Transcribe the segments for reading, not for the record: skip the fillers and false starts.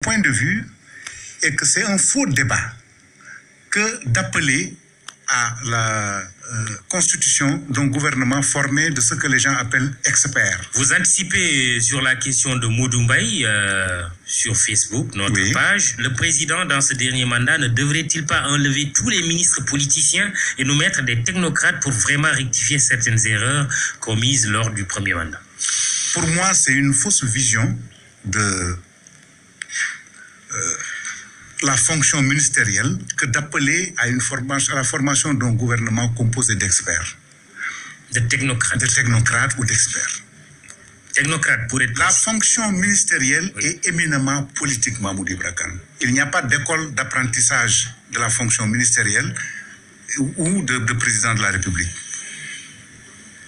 Point de vue est que c'est un faux débat que d'appeler à la constitution d'un gouvernement formé de ce que les gens appellent experts. Vous anticipez sur la question de Modou Mbaye sur Facebook, notre page. Le président, dans ce dernier mandat, ne devrait-il pas enlever tous les ministres politiciens et nous mettre des technocrates pour vraiment rectifier certaines erreurs commises lors du premier mandat? Pour moi, c'est une fausse vision de la fonction ministérielle que d'appeler à la formation d'un gouvernement composé d'experts. De technocrates. De technocrates ou d'experts. Technocrates pour être... La fonction ministérielle est éminemment politique, Mahmoud Ibra Kane. Il n'y a pas d'école d'apprentissage de la fonction ministérielle ou de président de la République.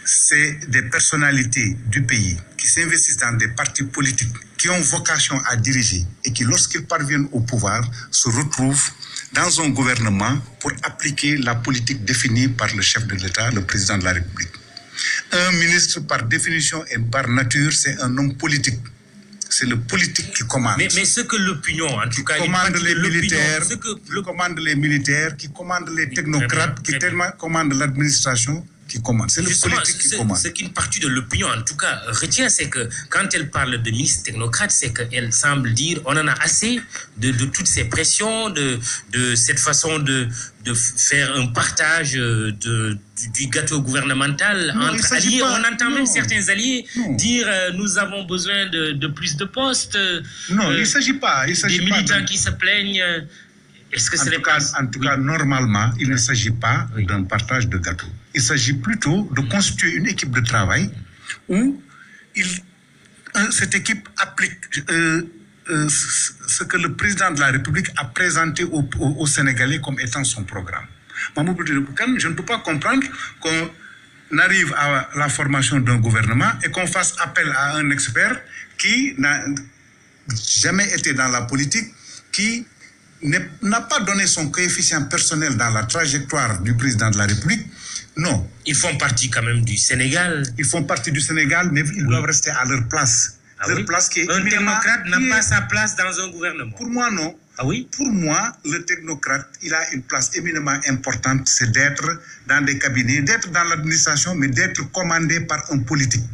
C'est des personnalités du pays qui s'investissent dans des partis politiques qui ont vocation à diriger et qui, lorsqu'ils parviennent au pouvoir, se retrouvent dans un gouvernement pour appliquer la politique définie par le chef de l'État, le président de la République. Un ministre, par définition et par nature, c'est un homme politique. C'est le politique qui commande. Mais ce que l'opinion, en tout cas, qui commande les militaires, qui commande les militaires, qui commande les technocrates, qui commande l'administration. C'est le politique qui commande. Ce qu'une partie de l'opinion, en tout cas, retient, c'est que quand elle parle de ministre technocrate, c'est qu'elle semble dire on en a assez de toutes ces pressions, de cette façon de faire un partage du gâteau gouvernemental entre alliés. On entend même certains alliés dire nous avons besoin de plus de postes. Non, il ne s'agit pas. Des militants qui se plaignent. Est-ce que en tout cas, normalement, il ne s'agit pas d'un partage de gâteau. Il s'agit plutôt de constituer une équipe de travail où cette équipe applique ce que le président de la République a présenté aux Sénégalais comme étant son programme. Je ne peux pas comprendre qu'on arrive à la formation d'un gouvernement et qu'on fasse appel à un expert qui n'a jamais été dans la politique, qui n'a pas donné son coefficient personnel dans la trajectoire du président de la République. Non. Ils font partie quand même du Sénégal. Ils font partie du Sénégal, mais ils doivent rester à leur place. Leur place qui est un technocrate n'a pas sa place dans un gouvernement. Pour moi, non. Ah oui? Pour moi, le technocrate, il a une place éminemment importante, c'est d'être dans des cabinets, d'être dans l'administration, mais d'être commandé par un politique.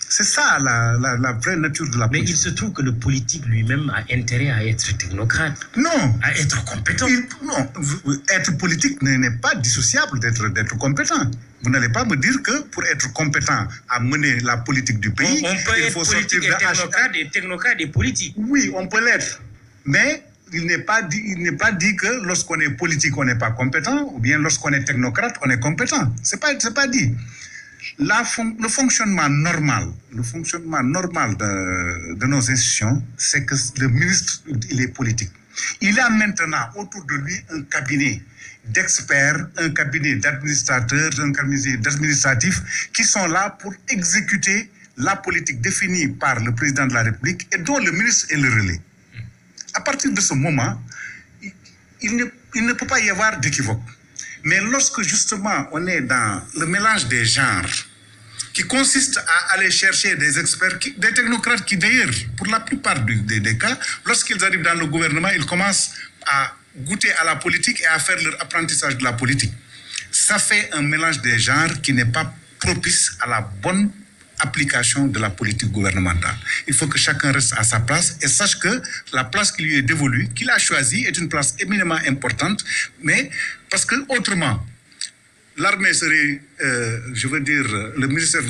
C'est ça la vraie nature de la politique. Mais il se trouve que le politique lui-même a intérêt à être technocrate. Non. À être compétent. Non. Être politique n'est pas dissociable d'être compétent. Vous n'allez pas me dire que pour être compétent à mener la politique du pays, on peut être politique et technocrate et politique. Oui, on peut l'être. Mais il n'est pas dit que lorsqu'on est politique, on n'est pas compétent, ou bien lorsqu'on est technocrate, on est compétent. C'est pas dit. Le fonctionnement normal de nos institutions, c'est que le ministre, il est politique. Il a maintenant autour de lui un cabinet d'experts, un cabinet d'administrateurs, un cabinet d'administratifs qui sont là pour exécuter la politique définie par le président de la République et dont le ministre est le relais. À partir de ce moment, il ne peut pas y avoir d'équivoque. Mais lorsque justement on est dans le mélange des genres, qui consiste à aller chercher des experts, des technocrates qui d'ailleurs, pour la plupart des cas, lorsqu'ils arrivent dans le gouvernement, ils commencent à goûter à la politique et à faire leur apprentissage de la politique. Ça fait un mélange des genres qui n'est pas propice à la bonne application de la politique gouvernementale. Il faut que chacun reste à sa place et sache que la place qui lui est dévolue, qu'il a choisie, est une place éminemment importante, mais parce que autrement, l'armée serait, le ministère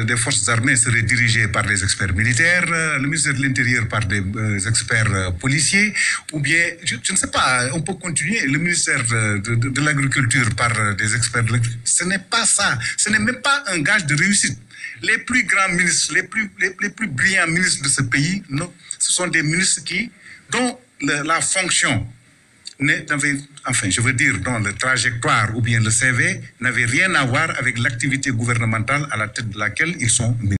des Forces armées serait dirigé par des experts militaires, le ministère de l'Intérieur par des experts policiers, ou bien, je ne sais pas, on peut continuer, le ministère de l'Agriculture par des experts. Ce n'est pas ça. Ce n'est même pas un gage de réussite. Les plus grands ministres, les plus brillants ministres de ce pays, ce sont des ministres dont la fonction dont la trajectoire ou bien le CV n'avait rien à voir avec l'activité gouvernementale à la tête de laquelle ils sont ministres.